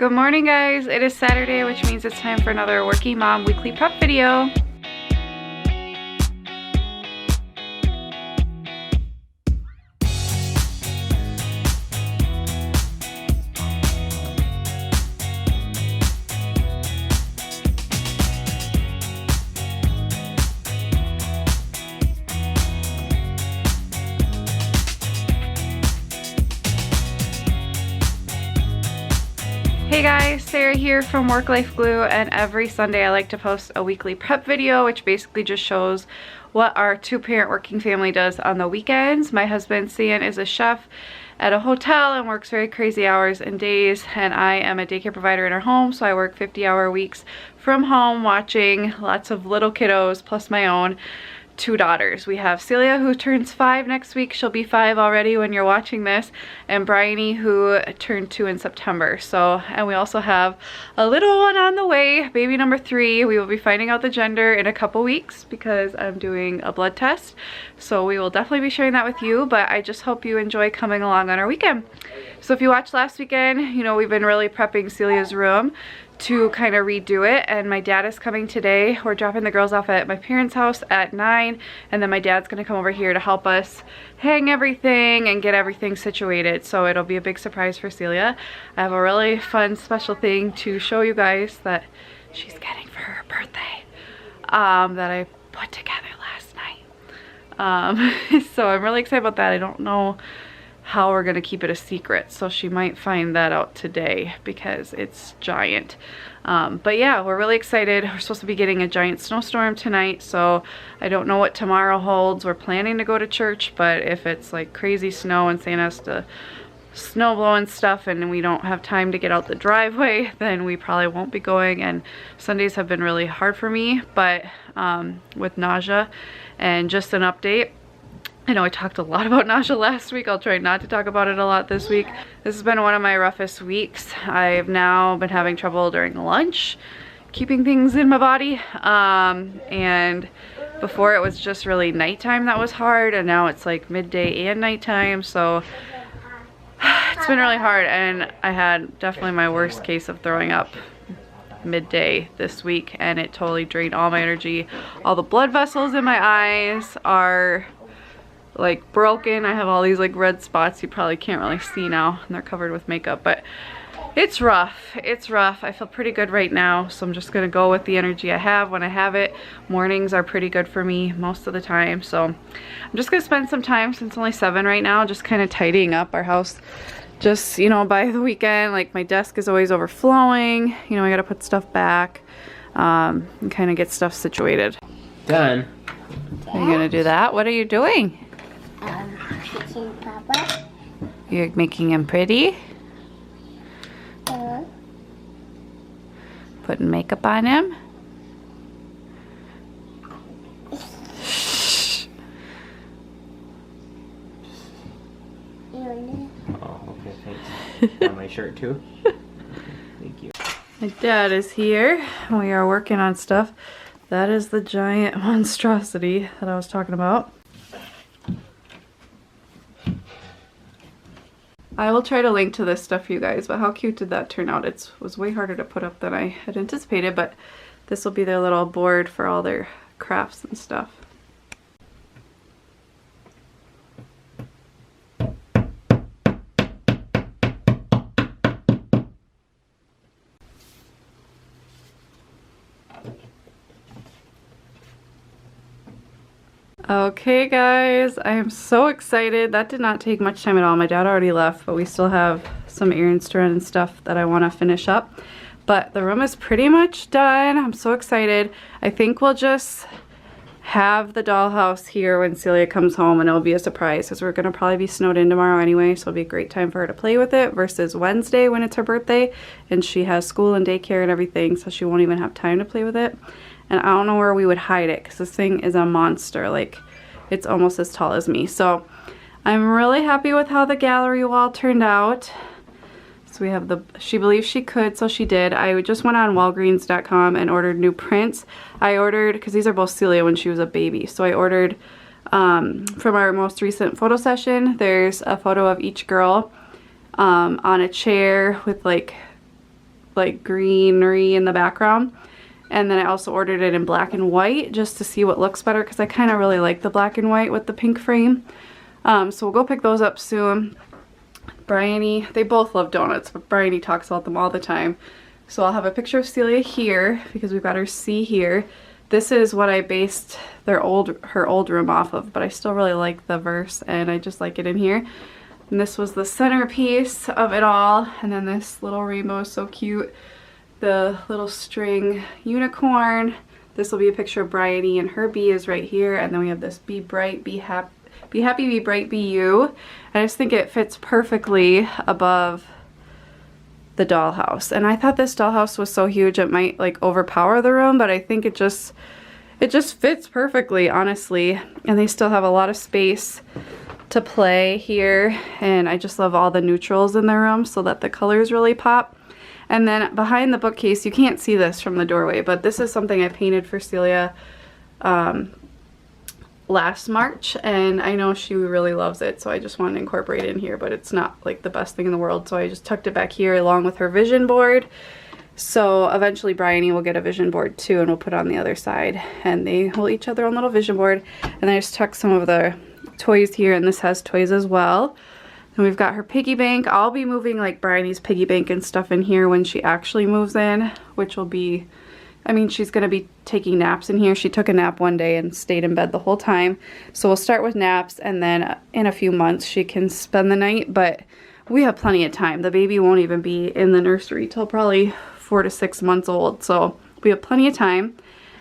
Good morning, guys. It is Saturday, which means it's time for another Working Mom weekly prep video. Hey guys, Sarah here from Work Life Glue, and every Sunday I like to post a weekly prep video, which basically just shows what our two-parent working family does on the weekends. My husband, Cian, is a chef at a hotel and works very crazy hours and days, and I am a daycare provider in our home, so I work 50-hour weeks from home watching lots of little kiddos plus my own two daughters. We have Celia, who turns 5 next week. She'll be 5 already when you're watching this, and Bryony, who turned 2 in September. So, and we also have a little one on the way, baby number 3. We will be finding out the gender in a couple weeks because I'm doing a blood test. So we will definitely be sharing that with you, but I just hope you enjoy coming along on our weekend. So if you watched last weekend, you know we've been really prepping Celia's room to kind of redo it, and my dad is coming today. We're dropping the girls off at my parents' house at 9, and then my dad's gonna come over here to help us hang everything and get everything situated. So it'll be a big surprise for Celia. I have a really fun special thing to show you guys that she's getting for her birthday that I put together last night. So I'm really excited about that. I don't know how we're gonna keep it a secret, so she might find that out today because it's giant. But yeah, we're really excited. We're supposed to be getting a giant snowstorm tonight, so I don't know what tomorrow holds. We're planning to go to church, but if it's like crazy snow and Santa has to snow blow and stuff and we don't have time to get out the driveway, then we probably won't be going. And Sundays have been really hard for me, but with nausea. And just an update, I know I talked a lot about nausea last week. I'll try not to talk about it a lot this week. This has been one of my roughest weeks. I've now been having trouble during lunch, keeping things in my body. And before it was just really nighttime that was hard, and now it's like midday and nighttime. So it's been really hard, and I had definitely my worst case of throwing up midday this week, and it totally drained all my energy. All the blood vessels in my eyes are like broken. I have all these like red spots you probably can't really see now, and they're covered with makeup, but it's rough. It's rough. I feel pretty good right now, so I'm just gonna go with the energy I have when I have it. Mornings are pretty good for me most of the time, so I'm just gonna spend some time, since it's only 7 right now, just kind of tidying up our house. Just, you know, by the weekend, like my desk is always overflowing. You know, I gotta put stuff back and kind of get stuff situated. Done. Are you gonna do that? What are you doing? Fixing Papa. You're making him pretty? Putting makeup on him? Oh, okay, thanks. On my shirt too. Thank you. My dad is here. We are working on stuff. That is the giant monstrosity that I was talking about. I will try to link to this stuff for you guys, but how cute did that turn out? It was way harder to put up than I had anticipated, but this will be their little board for all their crafts and stuff. Okay guys, I am so excited. That did not take much time at all. My dad already left, but we still have some errands to run and stuff that I want to finish up. But the room is pretty much done. I'm so excited. I think we'll just have the dollhouse here when Celia comes home, and it'll be a surprise because we're going to probably be snowed in tomorrow anyway, so it'll be a great time for her to play with it versus Wednesday when it's her birthday and she has school and daycare and everything, so she won't even have time to play with it. And I don't know where we would hide it because this thing is a monster. Like, it's almost as tall as me. So I'm really happy with how the gallery wall turned out. So we have the, she believes she could, so she did. I just went on Walgreens.com and ordered new prints. I ordered, because these are both Celia when she was a baby. So I ordered from our most recent photo session. There's a photo of each girl on a chair with like like greenery in the background. And then I also ordered it in black and white just to see what looks better, because I kind of really like the black and white with the pink frame. So we'll go pick those up soon. Bryony, they both love donuts, but Bryony talks about them all the time. So I'll have a picture of Celia here because we've got her C here. This is what I based her old room off of, but I still really like the verse and I just like it in here. And this was the centerpiece of it all. And then this little rainbow is so cute. The little string unicorn. This will be a picture of Bryony, and her B is right here. And then we have this be bright, be happy, be bright, be you. I just think it fits perfectly above the dollhouse. And I thought this dollhouse was so huge it might like overpower the room, but I think it just fits perfectly, honestly. And they still have a lot of space to play here, and I just love all the neutrals in their room so that the colors really pop. And then behind the bookcase, you can't see this from the doorway, but this is something I painted for Celia last March, and I know she really loves it, so I just wanted to incorporate it in here, but it's not like the best thing in the world, so I just tucked it back here along with her vision board. So eventually Bryony will get a vision board too, and we'll put it on the other side, and they will each have their own little vision board. And I just tucked some of the toys here, and this has toys as well. And we've got her piggy bank. I'll be moving like Bryony's piggy bank and stuff in here when she actually moves in, which will be, I mean, she's going to be taking naps in here. She took a nap one day and stayed in bed the whole time. So we'll start with naps, and then in a few months she can spend the night, but we have plenty of time. The baby won't even be in the nursery till probably 4 to 6 months old. So we have plenty of time.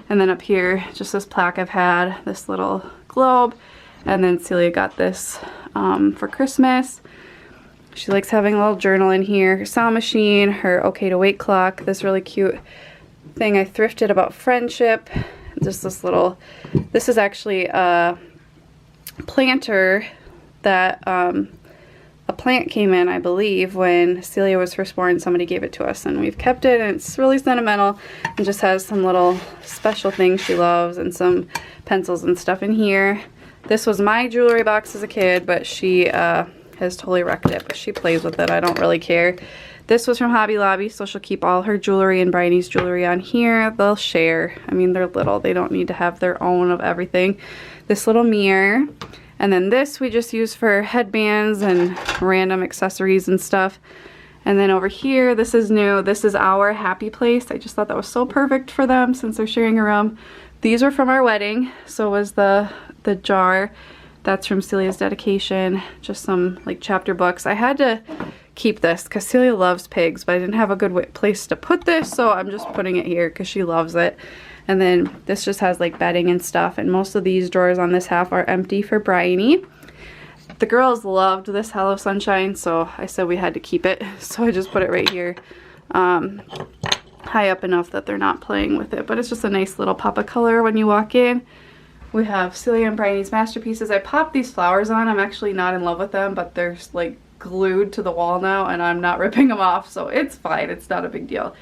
And then up here, just this plaque I've had, this little globe. And then Celia got this for Christmas. She likes having a little journal in here, her sound machine, her okay to wait clock, this really cute thing I thrifted about friendship. Just this little, this is actually a planter that a plant came in, I believe, when Celia was first born. Somebody gave it to us, and we've kept it, and it's really sentimental and just has some little special things she loves and some pencils and stuff in here. This was my jewelry box as a kid, but she has totally wrecked it, but she plays with it. I don't really care. This was from Hobby Lobby, so she'll keep all her jewelry and Bryony's jewelry on here. They'll share. I mean, they're little. They don't need to have their own of everything. This little mirror. And then this we just use for headbands and random accessories and stuff. And then over here, this is new. This is our happy place. I just thought that was so perfect for them since they're sharing a room. These were from our wedding. So was the jar. That's from Celia's dedication. Just some like chapter books. I had to keep this because Celia loves pigs, but I didn't have a good place to put this, so I'm just putting it here because she loves it. And then this just has like bedding and stuff, and most of these drawers on this half are empty for Bryony. The girls loved this Hello Sunshine, so I said we had to keep it, so I just put it right here, high up enough that they're not playing with it, but it's just a nice little pop of color when you walk in. We have Celia and Bryony's masterpieces. I popped these flowers on. I'm actually not in love with them, but they're like glued to the wall now, and I'm not ripping them off, so it's fine. It's not a big deal.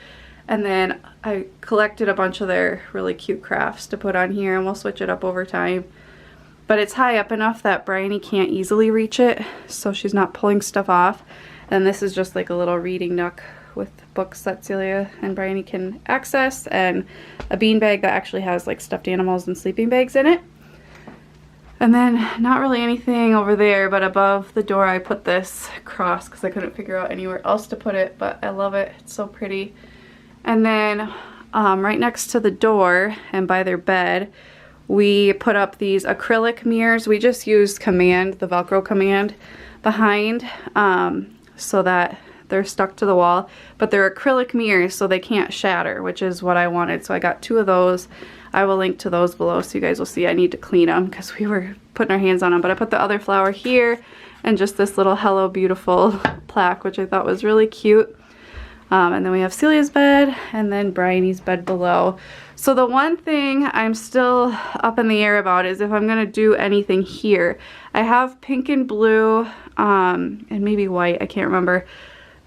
And then I collected a bunch of their really cute crafts to put on here, and we'll switch it up over time. But it's high up enough that Bryony can't easily reach it, so she's not pulling stuff off. And this is just like a little reading nook with books that Celia and Bryony can access, and a beanbag that actually has like stuffed animals and sleeping bags in it. And then not really anything over there, but above the door I put this cross because I couldn't figure out anywhere else to put it, but I love it. It's so pretty. And then right next to the door and by their bed, we put up these acrylic mirrors. We just used Command, the Velcro Command behind, so that they're stuck to the wall, but they're acrylic mirrors so they can't shatter, which is what I wanted. So I got 2 of those. I will link to those below so you guys will see. I need to clean them because we were putting our hands on them, but I put the other flower here and just this little Hello Beautiful plaque, which I thought was really cute. And then we have Celia's bed and then Bryony's bed below. So the one thing I'm still up in the air about is if I'm going to do anything here. I have pink and blue and maybe white, I can't remember,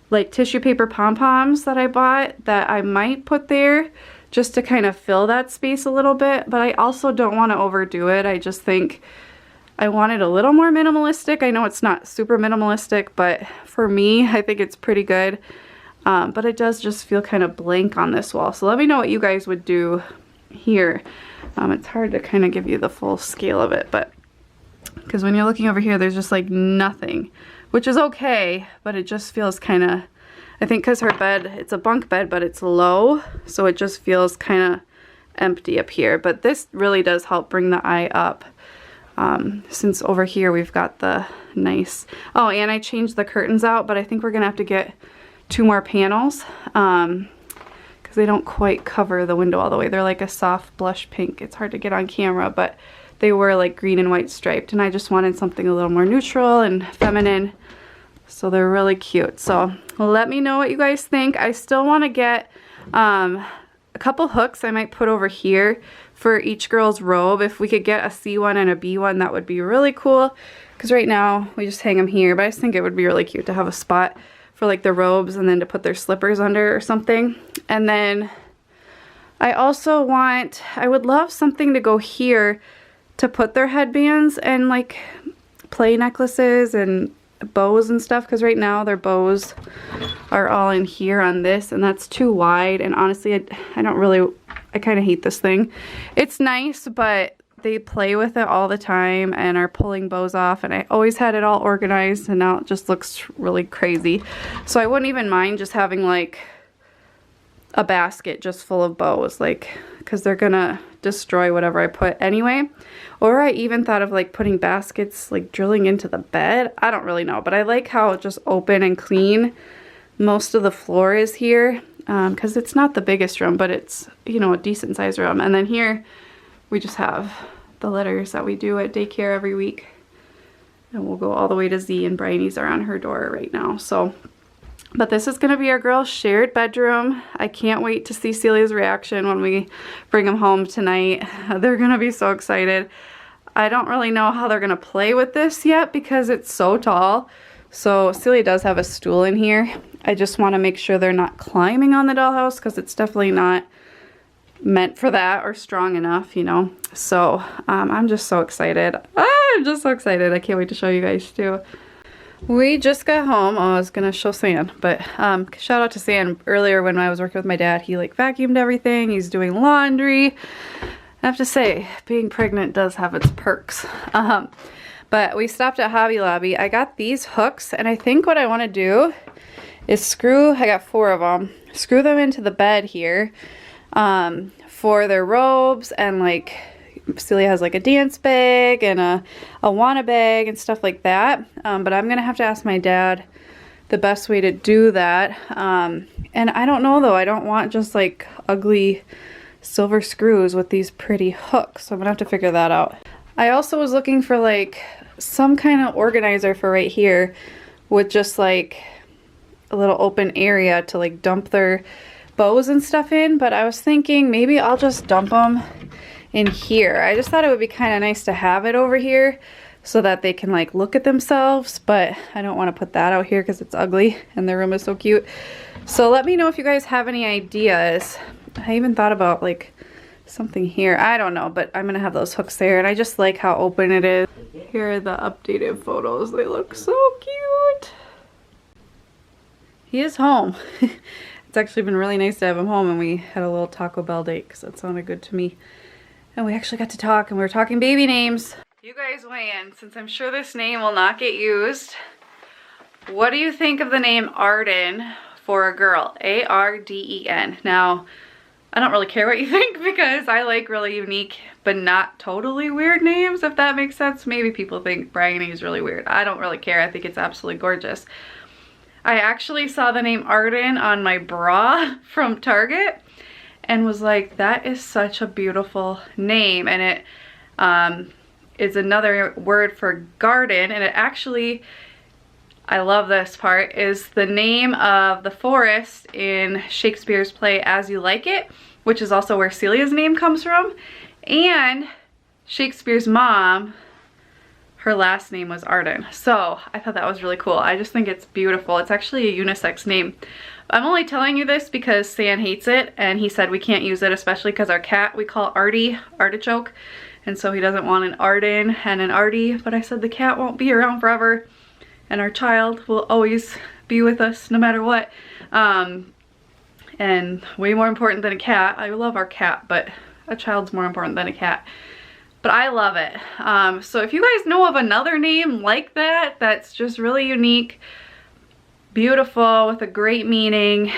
like tissue paper pom-poms that I bought that I might put there just to kind of fill that space a little bit, but I also don't want to overdo it. I just think I want it a little more minimalistic. I know it's not super minimalistic, but for me, I think it's pretty good. but it does just feel kind of blank on this wall. So let me know what you guys would do here. It's hard to kind of give you the full scale of it, but because when you're looking over here, there's just like nothing, which is okay, but it just feels kind of, I think because her bed, it's a bunk bed, but it's low, so it just feels kind of empty up here. But this really does help bring the eye up, since over here we've got the nice, oh, and I changed the curtains out, but I think we're gonna have to get 2 more panels, because they don't quite cover the window all the way. They're like a soft blush pink. It's hard to get on camera, but they were like green and white striped, and I just wanted something a little more neutral and feminine, so they're really cute. So let me know what you guys think. I still want to get a couple hooks I might put over here for each girl's robe. If we could get a C one and a B one, that would be really cool, because right now we just hang them here, but I just think it would be really cute to have a spot for like the robes and then to put their slippers under or something. And then I also want, I would love something to go here to put their headbands and like play necklaces and bows and stuff, because right now their bows are all in here on this, and that's too wide. And honestly, I don't really, I kind of hate this thing. It's nice, but they play with it all the time and are pulling bows off, and I always had it all organized, and now it just looks really crazy. So I wouldn't even mind just having like a basket just full of bows, like, because they're gonna destroy whatever I put anyway. Or I even thought of like putting baskets like drilling into the bed. I don't really know, but I like how just open and clean most of the floor is here, because it's not the biggest room, but it's, you know, a decent sized room. And then here we just have the letters that we do at daycare every week, and we'll go all the way to Z, and Bryony's are on her door right now. So, but this is going to be our girls' shared bedroom. I can't wait to see Celia's reaction when we bring them home tonight. They're going to be so excited. I don't really know how they're going to play with this yet because it's so tall. So Celia does have a stool in here. I just want to make sure they're not climbing on the dollhouse, because it's definitely not meant for that or strong enough, you know. So I'm just so excited. I'm just so excited. I can't wait to show you guys too. We just got home. Oh, I was gonna show San, but shout out to San. Earlier when I was working with my dad, he like vacuumed everything. He's doing laundry. I have to say, being pregnant does have its perks. But we stopped at Hobby Lobby. I got these hooks, and I think what I want to do is screw, I got 4 of them, screw them into the bed here for their robes, and like Celia has like a dance bag and a Wana bag and stuff like that. But I'm gonna have to ask my dad the best way to do that. And I don't know though, I don't want just like ugly silver screws with these pretty hooks, so I'm gonna have to figure that out. I also was looking for like some kind of organizer for right here with just like a little open area to like dump their bows and stuff in, but I was thinking maybe I'll just dump them in here. I just thought it would be kind of nice to have it over here so that they can like look at themselves, but I don't want to put that out here because it's ugly and their room is so cute. So let me know if you guys have any ideas. I even thought about like something here. I don't know, but I'm gonna have those hooks there, and I just like how open it is. Here are the updated photos. They look so cute. He is home. It's actually been really nice to have him home, and we had a little Taco Bell date because that sounded good to me. And we actually got to talk, and we were talking baby names. You guys weigh in, since I'm sure this name will not get used. What do you think of the name Arden for a girl? A-R-D-E-N. Now, I don't really care what you think because I like really unique but not totally weird names, if that makes sense. Maybe people think Bryony is really weird. I don't really care. I think it's absolutely gorgeous. I actually saw the name Arden on my bra from Target and was like, that is such a beautiful name. And it is another word for garden, and it actually, I love this part, is the name of the forest in Shakespeare's play As You Like It, which is also where Celia's name comes from. And Shakespeare's mom, her last name was Arden. So I thought that was really cool. I just think it's beautiful. It's actually a unisex name. I'm only telling you this because San hates it, and he said we can't use it, especially because our cat we call Artie, Artichoke, and so he doesn't want an Arden and an Artie. But I said the cat won't be around forever, and our child will always be with us no matter what. And way more important than a cat. I love our cat, but a child's more important than a cat. But I love it. So if you guys know of another name like that, that's just really unique, beautiful, with a great meaning,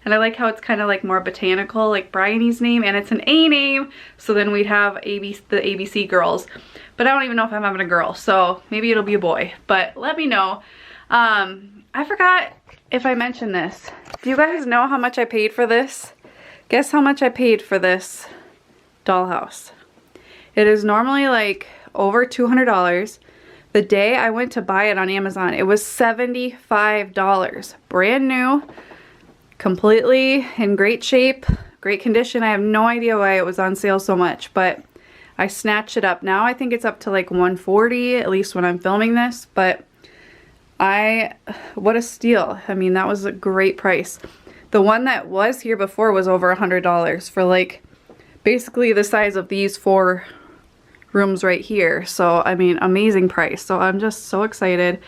and I like how it's kind of like more botanical, like Bryony's name, and it's an A name, so then we'd have the ABC girls. But I don't even know if I'm having a girl, so maybe it'll be a boy, but let me know. I forgot if I mentioned this. Do you guys know how much I paid for this? Guess how much I paid for this dollhouse. It is normally like over $200. The day I went to buy it on Amazon, it was $75. Brand new, completely in great shape, great condition. I have no idea why it was on sale so much, but I snatched it up. Now I think it's up to like $140, at least when I'm filming this, but what a steal. I mean, that was a great price. The one that was here before was over $100 for like basically the size of these 4 rooms right here. So I mean, amazing price. So I'm just so excited.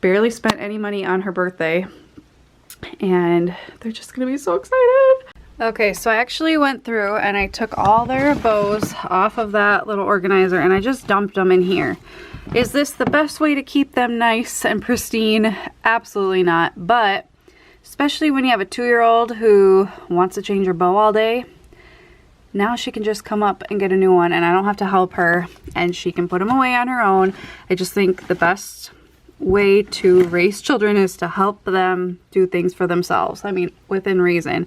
Barely spent any money on her birthday, and they're just gonna be so excited. Okay, so I actually went through and I took all their bows off of that little organizer and I just dumped them in here. Is this the best way to keep them nice and pristine? Absolutely not. But especially when you have a 2-year-old who wants to change her bow all day, now she can just come up and get a new one and I don't have to help her, and she can put them away on her own. I just think the best way to raise children is to help them do things for themselves. I mean, within reason.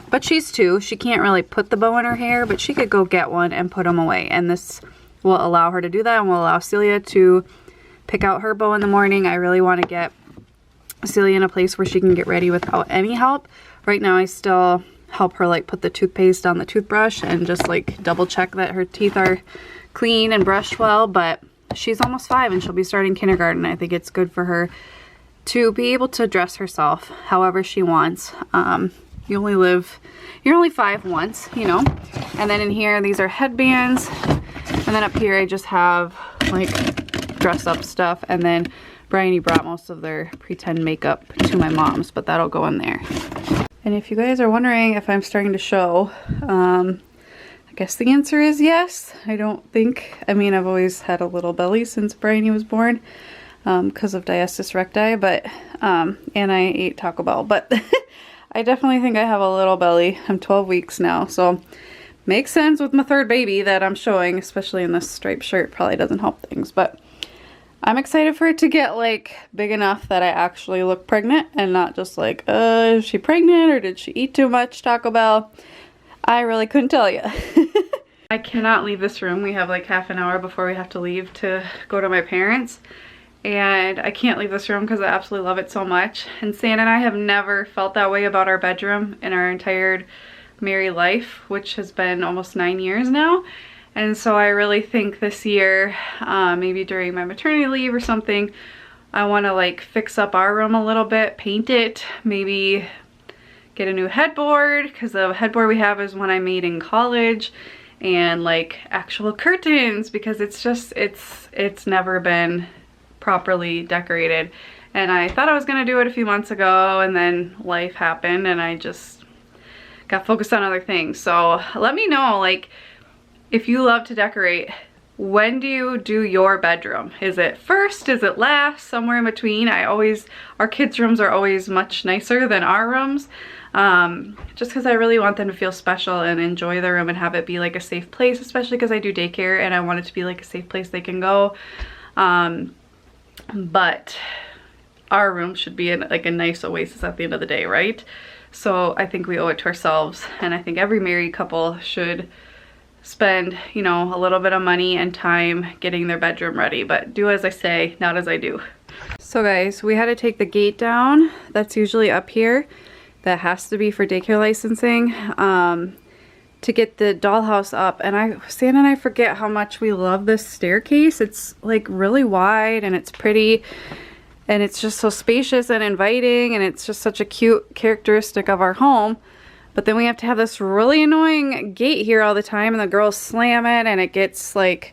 But she's 2. She can't really put the bow in her hair, but she could go get one and put them away. And this will allow her to do that, and will allow Celia to pick out her bow in the morning. I really want to get Celia in a place where she can get ready without any help. Right now I still help her like put the toothpaste on the toothbrush and just like double check that her teeth are clean and brushed well, but she's almost 5 and she'll be starting kindergarten. I think it's good for her to be able to dress herself however she wants. You're only 5 once, you know. And then in here, these are headbands. And then up here, I just have like dress up stuff. And then Bryony brought most of their pretend makeup to my mom's, but that'll go in there. And if you guys are wondering if I'm starting to show, I guess the answer is yes. I mean, I've always had a little belly since Bryony was born because of diastasis recti, but, and I ate Taco Bell, but I definitely think I have a little belly. I'm 12 weeks now, so makes sense with my 3rd baby that I'm showing, especially in this striped shirt. Probably doesn't help things, but I'm excited for it to get like big enough that I actually look pregnant and not just like, is she pregnant or did she eat too much Taco Bell? I really couldn't tell you. I cannot leave this room. We have like half an hour before we have to leave to go to my parents. And I can't leave this room because I absolutely love it so much. And Santa and I have never felt that way about our bedroom in our entire married life, which has been almost 9 years now. And so I really think this year, maybe during my maternity leave or something, I want to like fix up our room a little bit, paint it, maybe get a new headboard, because the headboard we have is one I made in college, and like actual curtains, because it's just, it's never been properly decorated. And I thought I was gonna do it a few months ago, and then life happened and I just got focused on other things. So let me know, like, if you love to decorate, when do you do your bedroom? Is it first? Is it last? Somewhere in between? Our kids' rooms are always much nicer than our rooms. Just because I really want them to feel special and enjoy their room and have it be like a safe place, especially because I do daycare and I want it to be like a safe place they can go. But our room should be like a nice oasis at the end of the day, right? So I think we owe it to ourselves, and I think every married couple should spend, you know, a little bit of money and time getting their bedroom ready, but do as I say, not as I do. So guys, we had to take the gate down. That's usually up here. That has to be for daycare licensing, to get the dollhouse up. And Santa and I forget how much we love this staircase. It's like really wide and it's pretty and it's just so spacious and inviting, and it's just such a cute characteristic of our home. But then we have to have this really annoying gate here all the time, and the girls slam it and it gets like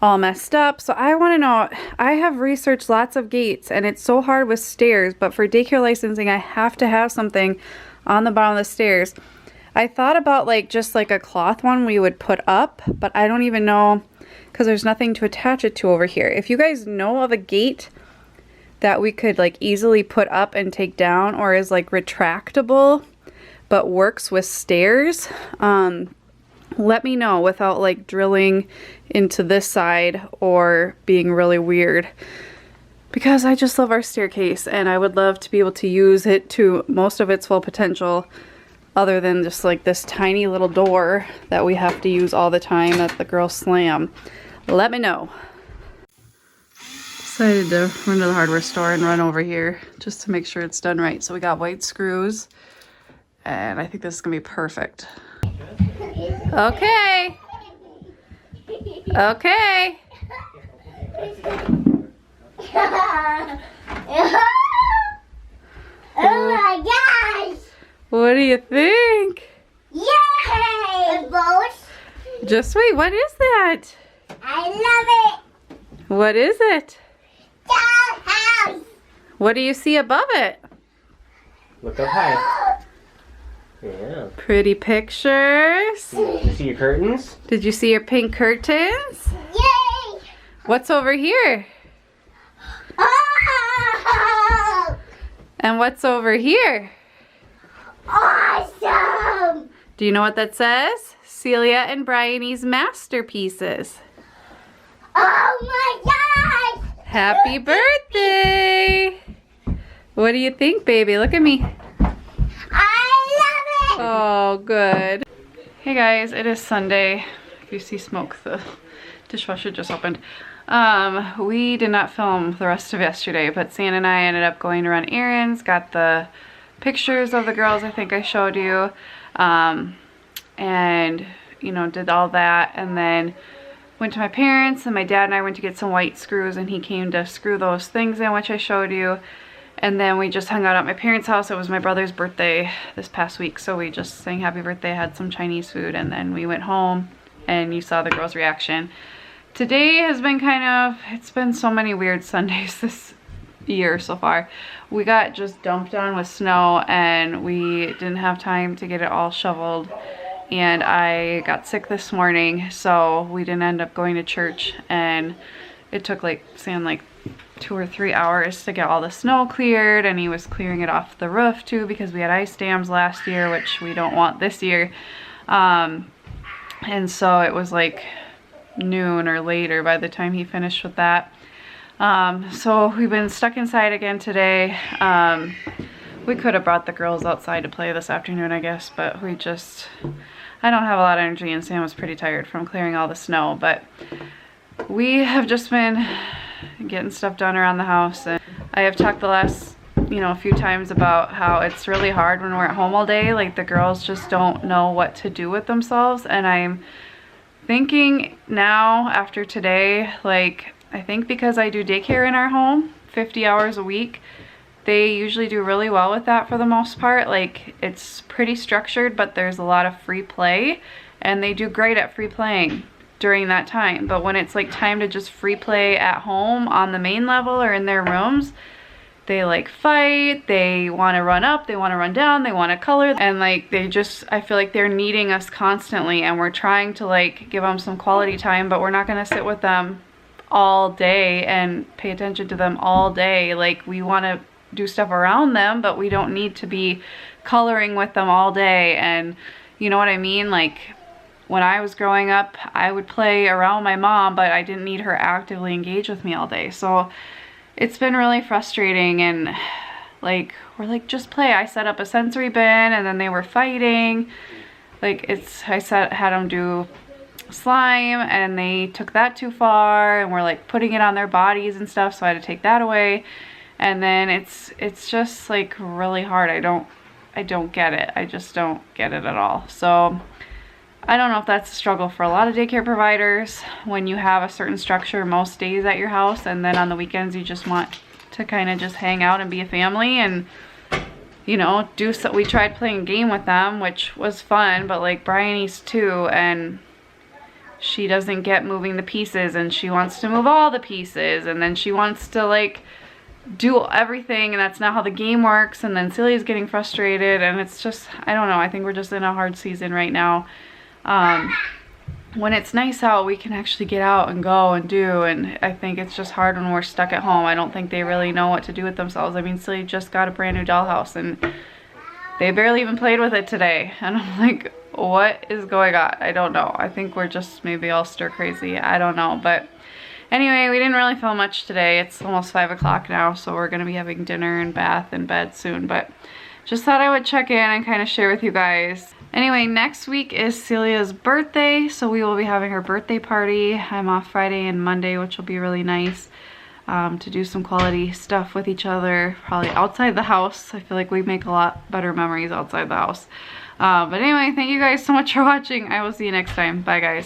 all messed up. So I want to know, I have researched lots of gates and it's so hard with stairs, but for daycare licensing I have to have something on the bottom of the stairs. I thought about like just like a cloth one we would put up, but I don't even know because there's nothing to attach it to over here. If you guys know of a gate that we could like easily put up and take down, or is like retractable but works with stairs, let me know without like drilling into this side or being really weird, because I just love our staircase and I would love to be able to use it to most of its full potential, other than just like this tiny little door that we have to use all the time that the girls slam. Let me know. Decided to run to the hardware store and run over here just to make sure it's done right. So we got white screws and I think this is gonna be perfect. Okay. Okay. Oh my gosh! What do you think? Yay! Boats. Just wait, what is that? I love it! What is it? Dollhouse! What do you see above it? Look up high. Yeah. Pretty pictures. You see your curtains? Did you see your pink curtains? Yay! What's over here? Oh! And what's over here? Awesome! Do you know what that says? Celia and Bryony's masterpieces. Oh my gosh! Happy birthday! What do you think, baby? Look at me. I love it! Oh, good. Hey guys, it is Sunday. If you see smoke, the dishwasher just opened. We did not film the rest of yesterday, but Santa and I ended up going to run errands, got the pictures of the girls I think I showed you, and you know, did all that, and then went to my parents, and my dad and I went to get some white screws, and he came to screw those things in, which I showed you. And then we just hung out at my parents' house. It was my brother's birthday this past week, so we just sang happy birthday, had some Chinese food, and then we went home, and you saw the girls' reaction. Today has been it's been so many weird Sundays this year so far. We got just dumped on with snow, and we didn't have time to get it all shoveled, and I got sick this morning, so we didn't end up going to church, and it took like 2 or 3 hours to get all the snow cleared, and he was clearing it off the roof too because we had ice dams last year, which we don't want this year. And so it was like noon or later by the time he finished with that. So we've been stuck inside again today. We could have brought the girls outside to play this afternoon, I guess, but I don't have a lot of energy, and Sam was pretty tired from clearing all the snow, but we have just been getting stuff done around the house. And I have talked the last a few times about how it's really hard when we're at home all day. Like, the girls just don't know what to do with themselves, and I'm thinking now after today, like, I think because I do daycare in our home 50 hours a week, they usually do really well with that for the most part. Like, it's pretty structured, but there's a lot of free play, and they do great at free playing during that time. But when it's like time to just free play at home on the main level or in their rooms, they like fight, they want to run up, they want to run down, they want to color, and like I feel like they're needing us constantly, and we're trying to like give them some quality time, but we're not going to sit with them all day and pay attention to them all day. Like, we want to do stuff around them, but we don't need to be coloring with them all day. And you know what I mean? Like, when I was growing up, I would play around my mom, but I didn't need her actively engaged with me all day. So it's been really frustrating, and like, we're like, just play. I set up a sensory bin, and then they were fighting. Like, I had them do slime, and they took that too far, and we're like putting it on their bodies and stuff, so I had to take that away. And then it's just like really hard. I don't get it. I just don't get it at all. So I don't know if that's a struggle for a lot of daycare providers when you have a certain structure most days at your house, and then on the weekends you just want to kind of just hang out and be a family and, you know, do so. We tried playing a game with them, which was fun, but like Bryony's 2, and she doesn't get moving the pieces, and she wants to move all the pieces, and then she wants to like do everything, and that's not how the game works, and then Celia's getting frustrated, and it's just, I don't know, I think we're just in a hard season right now. When it's nice out, we can actually get out and go and do, and I think it's just hard when we're stuck at home. I don't think they really know what to do with themselves. I mean, Celia just got a brand new dollhouse, and they barely even played with it today, and I'm like, what is going on? I don't know. I think we're just maybe all stir crazy. I don't know, but anyway, we didn't really film much today. It's almost 5 o'clock now, so we're gonna be having dinner and bath and bed soon, but just thought I would check in and kind of share with you guys. Anyway, next week is Celia's birthday, so we will be having her birthday party. I'm off Friday and Monday, which will be really nice to do some quality stuff with each other, probably outside the house. I feel like we make a lot better memories outside the house. But anyway, thank you guys so much for watching. I will see you next time. Bye, guys.